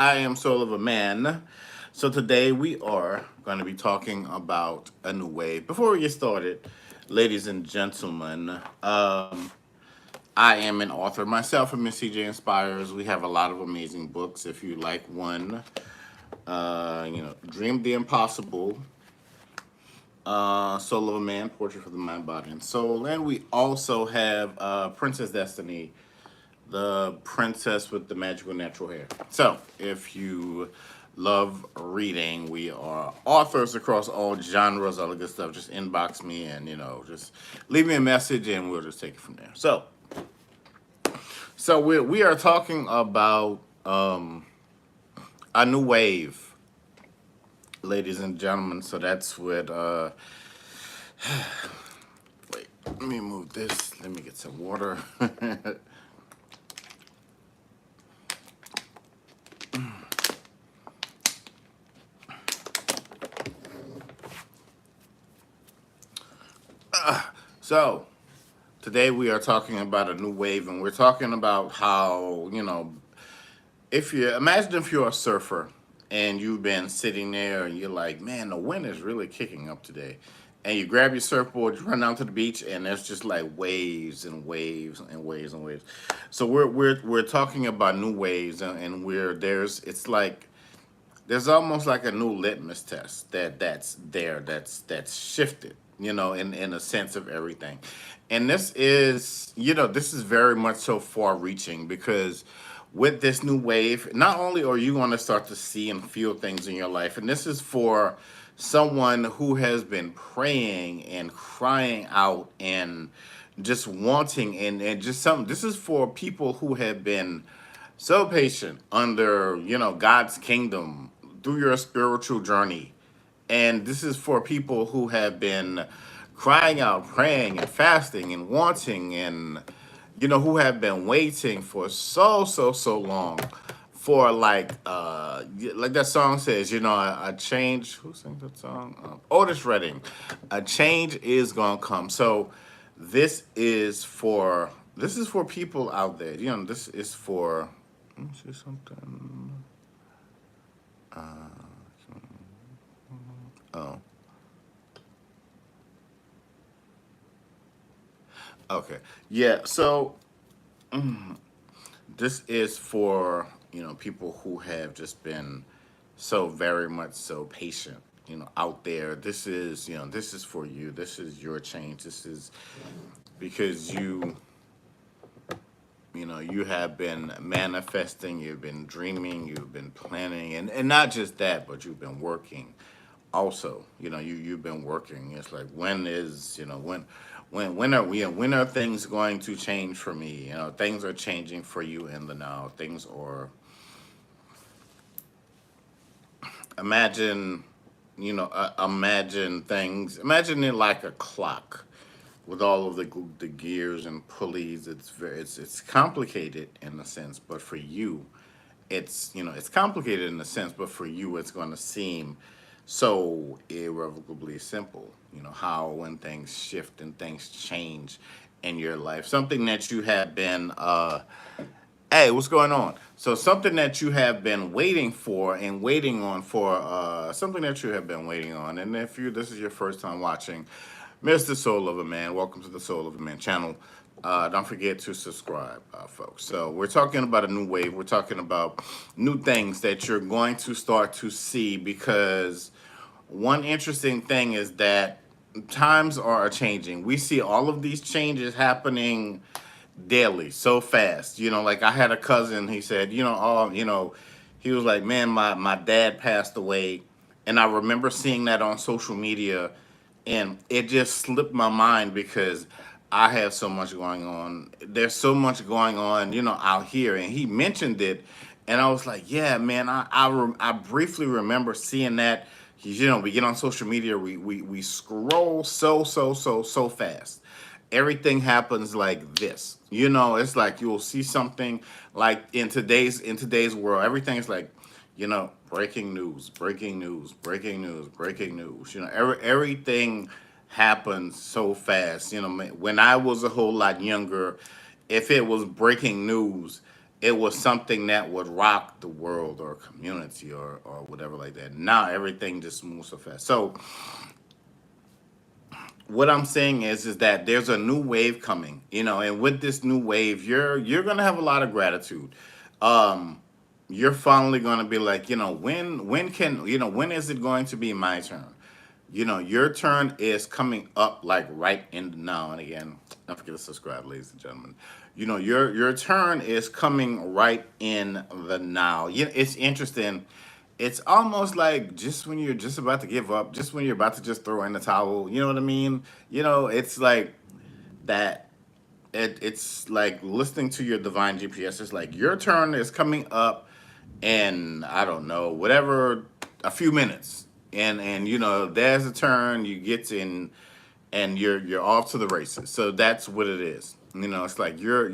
I am Soul of a Man. So today we are going to be talking about a new wave. Before we get started, ladies and gentlemen, I am an author myself from Miss CJ Inspires. We have a lot of amazing books. If you like one, Dream the Impossible, Soul of a Man, Portrait for the Mind, Body, and Soul. And we also have Princess Destiny, the princess with the magical natural hair. So, if you love reading, we are authors across all genres, all the good stuff. Just inbox me and just leave me a message, and we'll just take it from there. So we are talking about a new wave, ladies and gentlemen. So that's what. Wait, let me move this. Let me get some water. So, today we are talking about a new wave, and we're talking about how, if you imagine if you're a surfer and you've been sitting there and you're like, man, the wind is really kicking up today. And you grab your surfboard, you run down to the beach, and there's just like waves and waves and waves and waves. So we're talking about new waves, and we're there's it's like there's almost like a new litmus test that's there that's shifted, in a sense of everything. And this is very much so far reaching because with this new wave, not only are you going to start to see and feel things in your life, and this is for someone who has been praying and crying out and just wanting and just some this is for people who have been so patient under, God's kingdom through your spiritual journey. And this is for people who have been crying out, praying and fasting and wanting and, who have been waiting for so long for like that song says, a change. Who sings that song? Otis Redding. A change is gonna come. So this is for people out there. This is for. Let me see something. Oh, okay. Yeah. So this is for people who have just been so very much so patient. Out there. This is for you. This is your change. This is because you have been manifesting, you've been dreaming, you've been planning, and not just that, but you've been working also. You've been working. It's like when is when are things going to change for me? Things are changing for you in the now. Things are imagine imagine things, imagine it like a clock with all of the gears and pulleys. It's complicated in a sense, but for you it's complicated in a sense, but for you it's going to seem so irrevocably simple. How when things shift and things change in your life, something that you have been hey, what's going on? So something that you have been waiting for and waiting on for something that you have been waiting on. And if you this is your first time watching Mr. Soul of a Man, welcome to the Soul of a Man channel. Don't forget to subscribe, folks. So we're talking about a new wave. We're talking about new things that you're going to start to see because one interesting thing is that times are changing. We see all of these changes happening daily, so fast. Like I had a cousin, he said, he was like, man, my dad passed away. And I remember seeing that on social media and it just slipped my mind because I have so much going on. There's so much going on, out here. And he mentioned it, and I was like, yeah, man. I briefly remember seeing that. We get on social media, we scroll so fast. Everything happens like this. It's like you'll see something like in today's world. Everything is like breaking news, breaking news, breaking news, breaking news. Everything happens so fast. When I was a whole lot younger, if it was breaking news, it was something that would rock the world or community or whatever like that. Now everything just moves so fast. So what I'm saying is that there's a new wave coming, and with this new wave, you're gonna have a lot of gratitude. Um, you're finally gonna be like, when is it going to be my turn? Your turn is coming up like right in the now. And again, don't forget to subscribe, ladies and gentlemen. Your turn is coming right in the now. It's interesting. It's almost like just when you're just about to give up, just when you're about to just throw in the towel. You know what I mean? It's like that. It's like listening to your divine GPS. It's like your turn is coming up, and I don't know, whatever, a few minutes, and there's a turn you get in, and you're off to the races. So that's what it is. It's like you're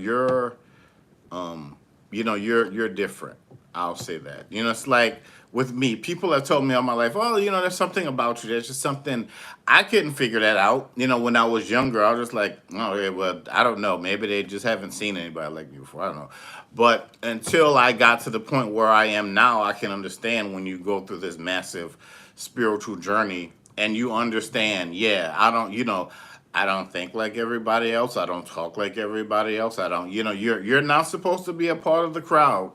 different. I'll say that. It's like with me, people have told me all my life, oh, there's something about you. There's just something I couldn't figure that out. When I was younger, I was just like, oh, yeah, well, I don't know. Maybe they just haven't seen anybody like me before. I don't know. But until I got to the point where I am now, I can understand when you go through this massive spiritual journey and you understand, yeah, I don't think like everybody else. I don't talk like everybody else. I don't, you're not supposed to be a part of the crowd.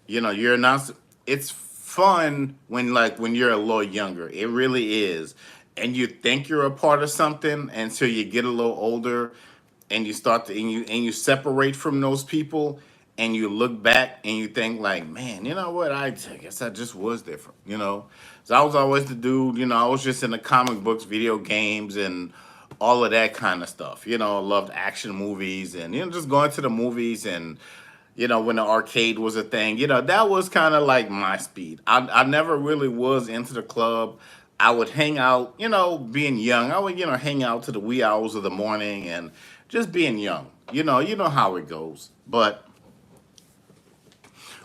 You're not. It's fun when you're a little younger. It really is, and you think you're a part of something until you get a little older, and you start to and you separate from those people, and you look back and you think like, man, you know what? I guess I just was different. So I was always the dude. I was just in the comic books, video games, and all of that kind of stuff. I loved action movies and just going to the movies and when the arcade was a thing, that was kind of like my speed. I never really was into the club. I would hang out, being young. I would, hang out to the wee hours of the morning and just being young. You know how it goes. But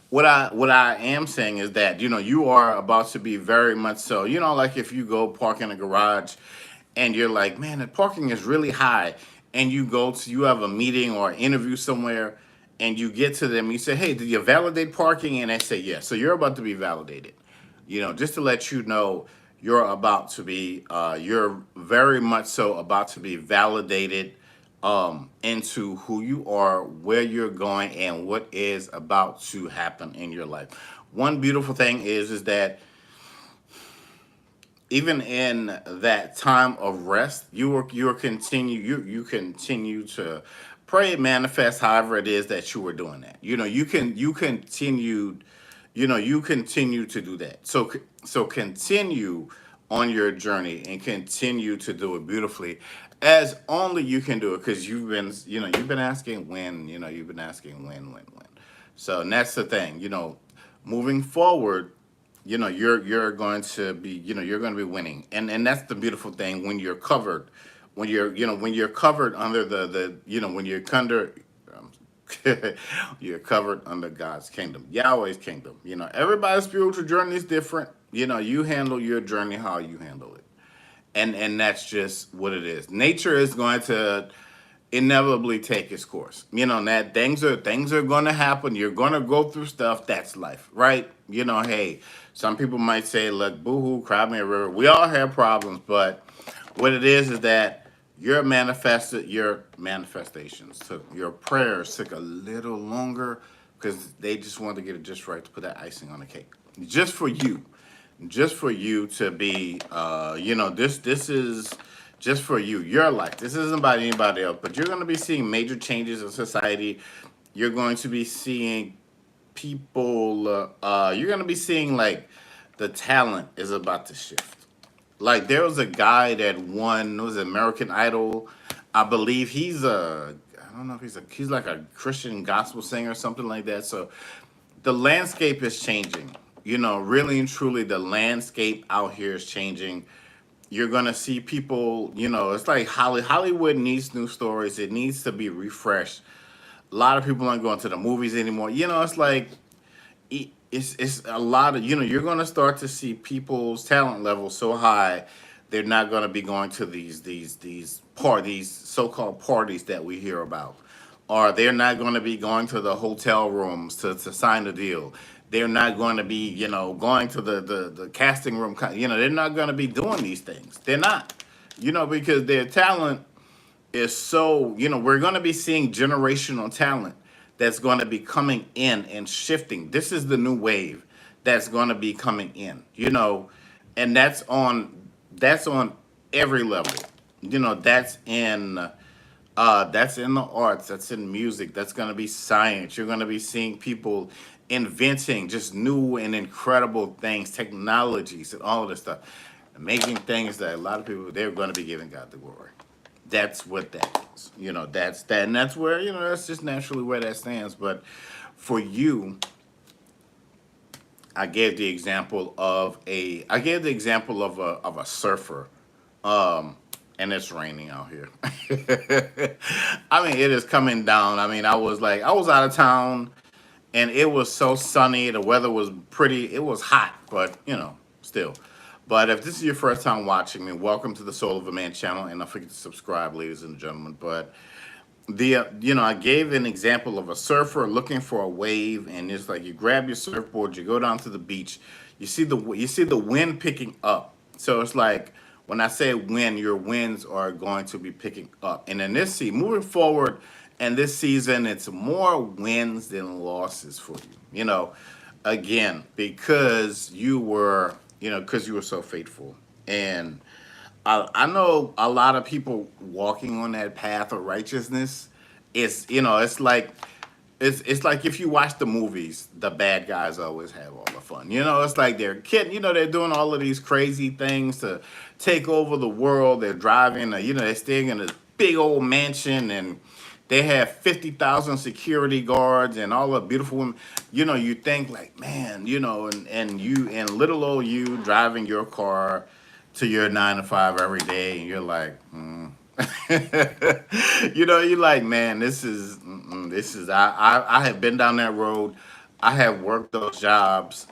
what I am saying is that you are about to be very much so. Like if you go park in a garage, and you're like, man, the parking is really high, and you have a meeting or interview somewhere, and you get to them, you say, hey, did you validate parking? And they say yes. So you're about to be validated. Just to let you know, you're very much so about to be validated into who you are, where you're going, and what is about to happen in your life. One beautiful thing is that even in that time of rest, you continue to pray, manifest, however it is that you were doing that. You continue to do that. So continue on your journey and continue to do it beautifully as only you can do it, because you've been asking when, you've been asking when. So and that's the thing, moving forward, you're going to be you're going to be winning, and that's the beautiful thing when you're covered, when you're covered under when you're under um, you're covered under God's kingdom, Yahweh's kingdom. Everybody's spiritual journey is different. You handle your journey how you handle it, and that's just what it is. Nature is going to inevitably take its course. That things are going to happen. You're going to go through stuff. That's life, right? Hey, some people might say, look, boohoo, cry me a river. We all have problems, but what it is that your manifestations took, your prayers took a little longer because they just wanted to get it just right to put that icing on the cake, just for you, to be this is just for you, your life. This isn't about anybody else, but you're going to be seeing major changes in society. You're going to be seeing people you're going to be seeing like the talent is about to shift. Like there was a guy that won, was it American Idol? I believe I don't know if he's like a Christian gospel singer or something like that. So the landscape is changing. Really and truly, the landscape out here is changing. You're gonna see people. It's like Hollywood needs new stories. It needs to be refreshed. A lot of people aren't going to the movies anymore. It's like it's a lot of you're gonna start to see people's talent level so high, they're not gonna be going to these so-called parties that we hear about. or they're not going to be going to the hotel rooms to sign the deal. They're not going to be, going to the casting room. They're not going to be doing these things. They're not, because their talent is so, we're going to be seeing generational talent that's going to be coming in and shifting. This is the new wave that's going to be coming in, and that's on every level. That's in the arts, that's in music, that's going to be science. You're going to be seeing people inventing just new and incredible things, technologies, and all of this stuff, amazing things that a lot of people, they're going to be giving God the glory. That's what that is. That's that, and that's where, that's just naturally where that stands. But for you, I gave the example of a surfer, and it's raining out here. I mean, it is coming down. I mean, I was out of town, and it was so sunny. The weather was pretty. It was hot, but still. But if this is your first time watching me, welcome to the Soul of a Man channel, and don't forget to subscribe, ladies and gentlemen. But I gave an example of a surfer looking for a wave, and it's like you grab your surfboard, you go down to the beach, you see the wind picking up. So it's like when I say wind, your winds are going to be picking up. And in this moving forward, and this season, it's more wins than losses for you. Again, because you were so faithful. And I know a lot of people walking on that path of righteousness. It's like if you watch the movies, the bad guys always have all the fun. It's like they're kidding. They're doing all of these crazy things to take over the world. They're driving. They're staying in this big old mansion, and they have 50,000 security guards and all the beautiful women. You think like, man, and little old you driving your car to your 9 to 5 every day, and you're like, you're like, man, this is I have been down that road. I have worked those jobs,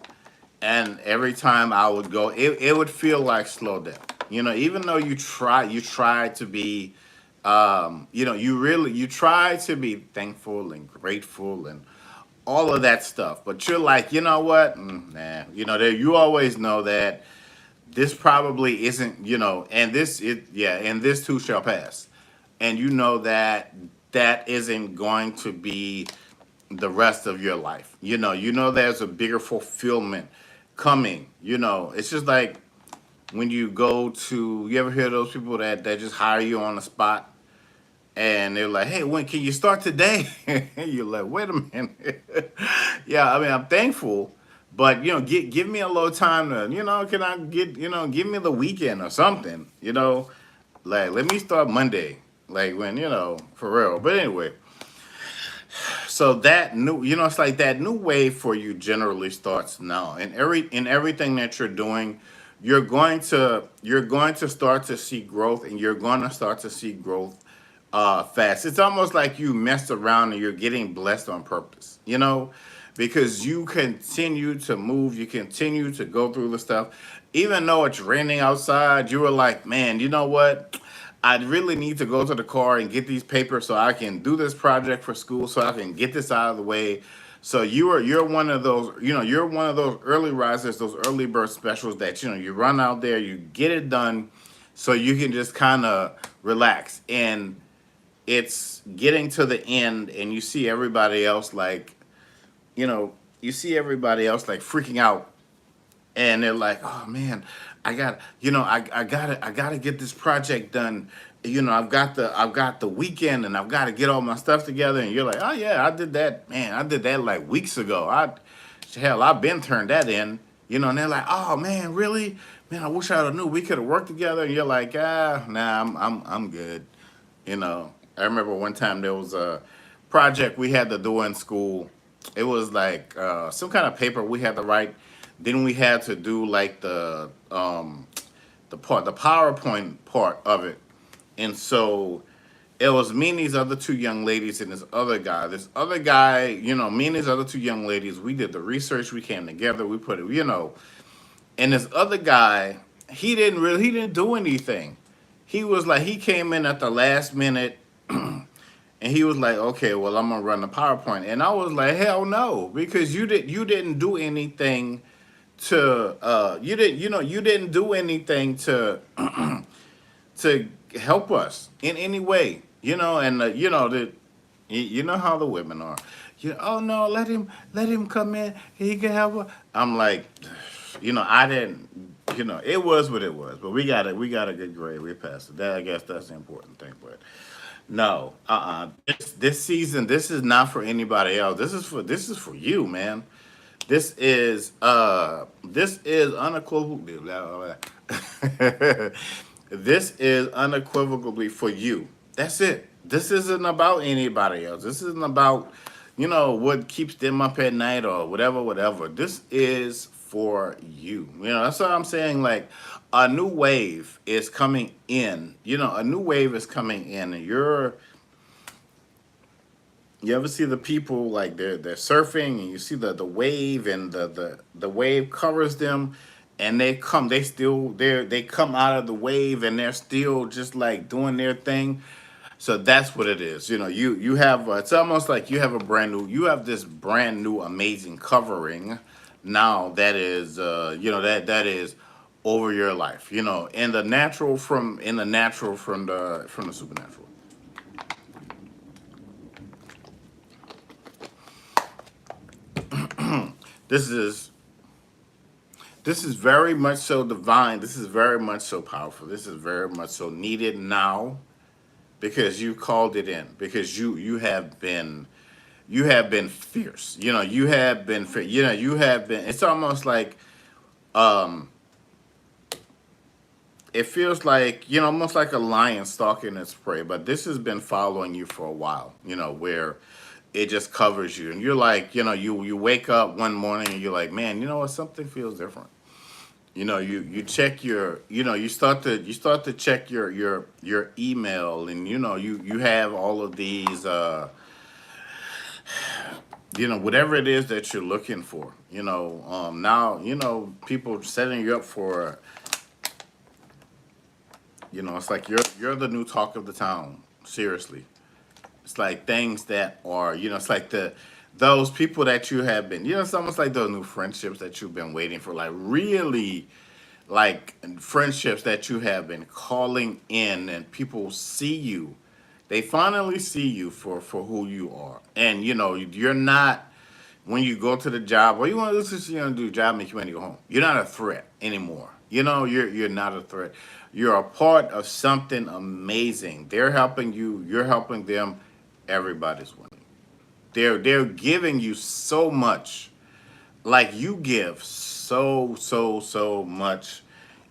and every time I would go, it would feel like slow down. Even though you try to be, you try to be thankful and grateful and all of that stuff, but you're like, you know what? Nah. You always know that this probably isn't, and this too shall pass. And you know that that isn't going to be the rest of your life. There's a bigger fulfillment coming. It's just like when you ever hear those people that just hire you on the spot, and they're like, hey, when can you start today? You're like, wait a minute. Yeah, I mean, I'm thankful, but give me a little time to, can I give me the weekend or something, like let me start Monday, like when, for real. But anyway, so that new, it's like that new wave for you generally starts now, and everything that you're doing, you're going to start to see growth, and you're going to start to see growth fast. It's almost like you messed around and you're getting blessed on purpose, because you continue to move, you continue to go through the stuff. Even though it's raining outside, you were like, man, you know what? I really need to go to the car and get these papers so I can do this project for school, so I can get this out of the way. So you're one of those, you're one of those early risers, those early bird specials that, you run out there, you get it done so you can just kind of relax. And it's getting to the end, and you see everybody else like, freaking out, and they're like, oh man, I gotta get this project done. I've got the weekend, and I've got to get all my stuff together. And you're like, oh yeah, I did that, man. I did that like weeks ago. I've been turned that in. And they're like, oh man, really? Man, I wish I knew we could have worked together. And you're like, nah, I'm good. I remember one time there was a project we had to do in school. It was like some kind of paper we had to write. Then we had to do like the PowerPoint part of it. And so it was me and these other two young ladies and this other guy. This other guy, me and these other two young ladies, we did the research. We came together. We put it, and this other guy, he didn't do anything. He was like, he came in at the last minute, And he was like, okay, well, I'm gonna run the PowerPoint. And I was like, hell no, because you didn't do anything to you didn't do anything to help us in any way, and you know how the women are. Oh no, let him come in. He can help us. I'm like, I didn't. It was what it was. But we got a good grade. We passed it. That, I guess that's the important thing. But no, this season, this is not for anybody else. This is for you, man. This is unequivocally this is unequivocally for you. That's it. This isn't about anybody else. This isn't about what keeps them up at night or whatever. This is for you. That's what I'm saying. Like, a new wave is coming in. A new wave is coming in, and you ever see the people, like, they're surfing, and you see the wave, and the wave covers them, and they come out of the wave, and they're still just like doing their thing. So that's what it is. You have, it's almost like you have this brand new amazing covering now, that is that is over your life. In the natural from the supernatural. This is This is very much so divine. This is very much so powerful. This is very much so needed now, because you called it in, because you have been fierce. You have been. It's almost like, um it feels like, almost like a lion stalking its prey. But this has been following you for a while. Where it just covers you, and you're like, you wake up one morning, and you're like, man, something feels different. You check you start to check your email, and you have all of these, whatever it is that you're looking for. Now, people setting you up for, it's like you're the new talk of the town. Seriously. It's like things that are, it's like those people that you have been, it's almost like those new friendships that you've been waiting for, like, really, like, friendships that you have been calling in, and people see you. They finally see you for who you are. And you're not, when you go to the job, or you want to listen, do a job, make you want to go home. You're not a threat anymore. You're not a threat. You're a part of something amazing. They're helping you, you're helping them, everybody's winning. They're giving you so much. Like, you give so much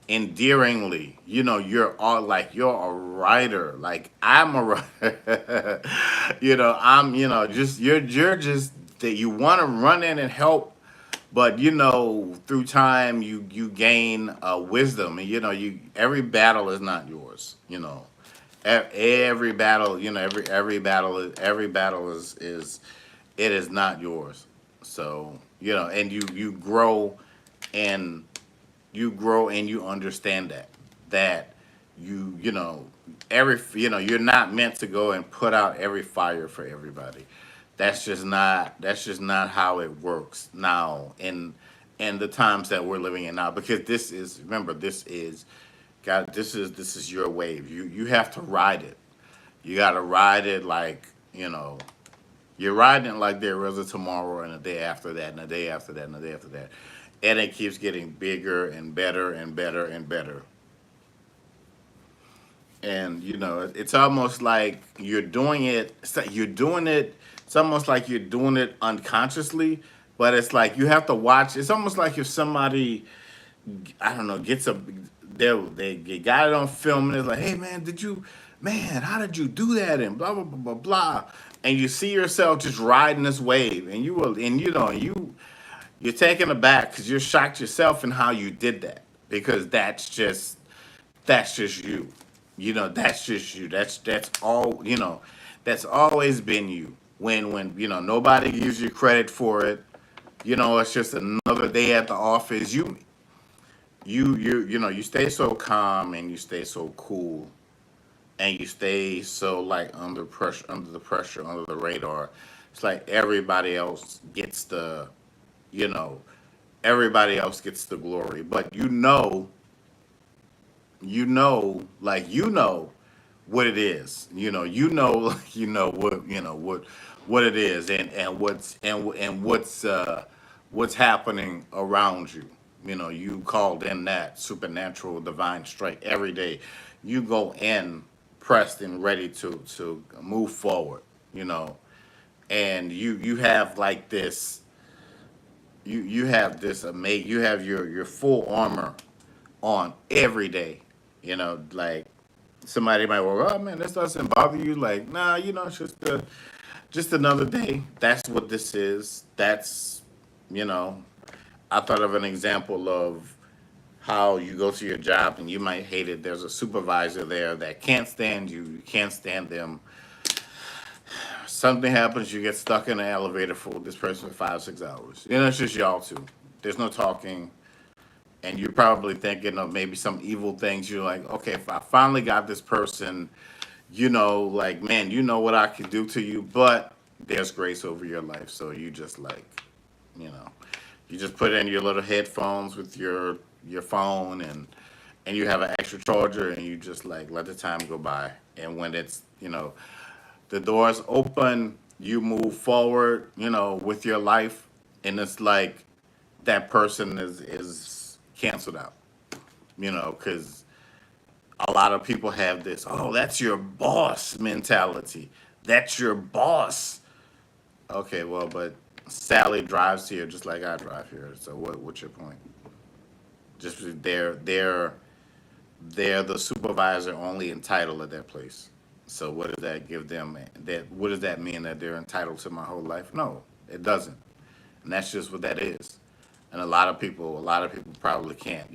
endearingly. You're all like, you're a writer. Like, I'm a writer. I'm, just, you're just that you want to run in and help. But through time, you gain wisdom, and every battle is not yours. Every battle, every battle is it is not yours. So, and and you grow and you understand that you know you're not meant to go and put out every fire for everybody. That's just not how it works now, in the times that we're living in now, because remember, this is God. This is your wave. You have to ride it. You got to ride it, like, you're riding it like there was a tomorrow, and a day after that, and a day after that, and a day after that. And it keeps getting bigger and better and better and better. And it's almost like you're doing it. It's almost like you're doing it unconsciously, but it's like you have to watch. It's almost like if somebody, I don't know, gets they got it on film, and it's like, hey man, man, how did you do that, and blah blah blah blah blah. And you see yourself just riding this wave, and you're taken aback, because you're shocked yourself in how you did that, because that's just you. That's just you. That's all. That's always been you. When nobody gives you credit for it. It's just another day at the office. You stay so calm, and you stay so cool, and you stay so like under the radar. It's like everybody else gets the, you know, everybody else gets the glory, but you know what it is. You know what it is, and what's happening around you. You called in that supernatural divine strike every day. You go in pressed and ready to move forward. You know, and you have like this. You have this amazing. You have your full armor on every day. Like somebody might go, oh man, this doesn't bother you. Like, nah, it's just another day. That's what this is. That's you know, I thought of an example of how you go to your job and you might hate it. There's a supervisor there that can't stand you. You can't stand them. Something happens, you get stuck in an elevator for this person for 5, 6 hours. It's just y'all two. There's no talking, and you're probably thinking of maybe some evil things. You're like, okay, if I finally got this person, like, man, you know what I could do to you, but there's grace over your life. So you just like, you know, you just put in your little headphones with your phone, and you have an extra charger, and you just like let the time go by. And when it's, the doors open, you move forward, with your life, and it's like that person is canceled out, because a lot of people have this, oh, that's your boss mentality. That's your boss. Okay, well, but Sally drives here just like I drive here. So what's your point? Just they're the supervisor only entitled at that place. So what does that give them? That what does that mean that they're entitled to my whole life? No, it doesn't. And that's just what that is. And a lot of people probably can't.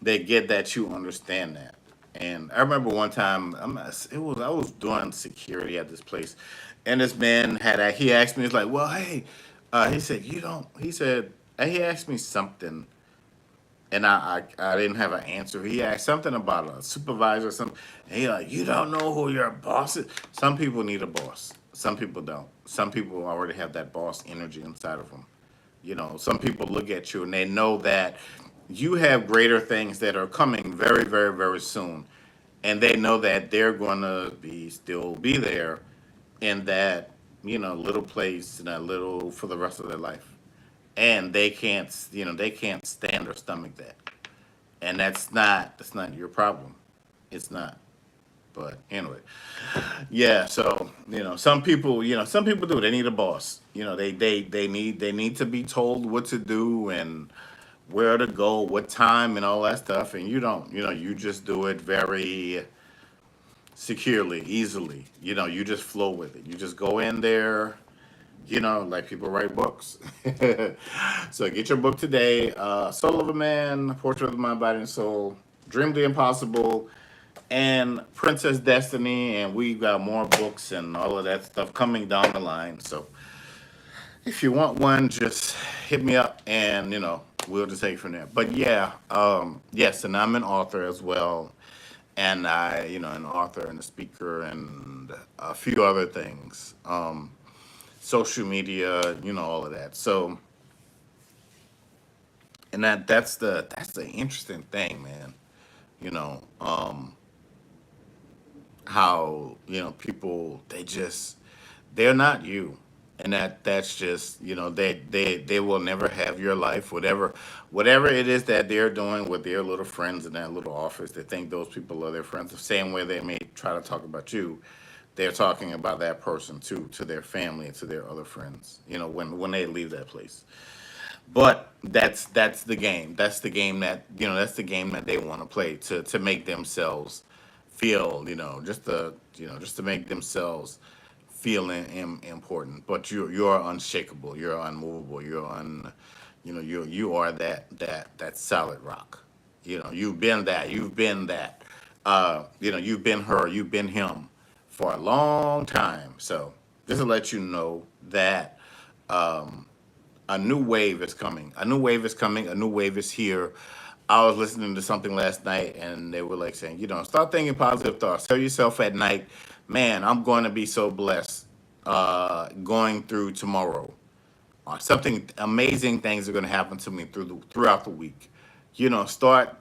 They get that you understand that. And I remember one time, I was doing security at this place, and this man he asked me, he's like, well, hey, he said you don't. He said he asked me something, and I didn't have an answer. He asked something about a supervisor, or something. And he like, you don't know who your boss is. Some people need a boss. Some people don't. Some people already have that boss energy inside of them. Some people look at you and they know that you have greater things that are coming very, very, very soon, and they know that they're going to still be there in that little place, in that little, for the rest of their life, and they can't stand or stomach that, and that's not your problem. It's not. But anyway, yeah. So some people do. They need a boss. They need to be told what to do and where to go, what time, and all that stuff. And you don't. You just do it very securely, easily. You just flow with it. You just go in there. Like people write books. So get your book today. Soul of a Man, Portrait of the Mind, Body, and Soul, Dream the Impossible, and Princess Destiny. And we've got more books and all of that stuff coming down the line. So if you want one, just hit me up, and we'll just take it from there. But yeah, yes, and I'm an author as well, and an author and a speaker and a few other things. Social media, all of that. So, and that's the interesting thing, man. You know, how people, they're not you, and that's just, they will never have your life. Whatever it is that they're doing with their little friends in that little office, they think those people are their friends. The same way they may try to talk about you, they're talking about that person too, to their family and to their other friends. When they leave that place. But that's the game. That's the game that they want to play to make themselves feel, just to make themselves feel important. But you're unshakable. You're unmovable. You are that solid rock. You've been that. You've been that. You've been her. You've been him for a long time. So just to let you know that a new wave is coming. A new wave is coming. A new wave is here. I was listening to something last night, and they were like saying, start thinking positive thoughts. Tell yourself at night, man, I'm going to be so blessed going through tomorrow. Something amazing things are going to happen to me throughout the week. Start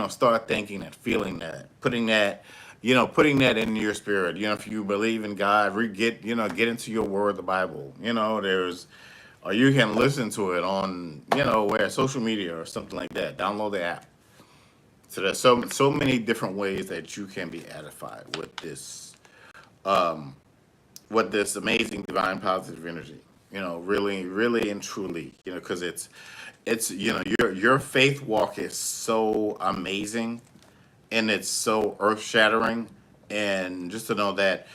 start thinking that, feeling that, putting that in your spirit. If you believe in God, get into your word, the Bible. There's, or you can listen to it on, where social media or something like that. Download the app. So there's so many different ways that you can be edified with this amazing divine positive energy. Really, really and truly. Because it's your faith walk is so amazing, and it's so earth shattering. And just to know that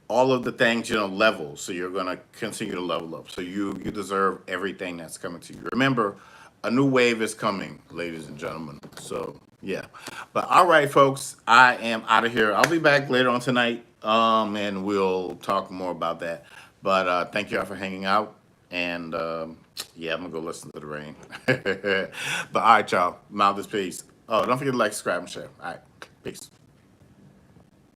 all of the things, level, so you're going to continue to level up, so you deserve everything that's coming to you. Remember, a new wave is coming, ladies and gentlemen. So yeah, but all right, folks, I am out of here. I'll be back later on tonight, and we'll talk more about that. But thank you all for hanging out, and yeah, I'm gonna go listen to the rain. But all right, y'all, mouth is peace. Oh, don't forget to like, subscribe, and share. All right, peace.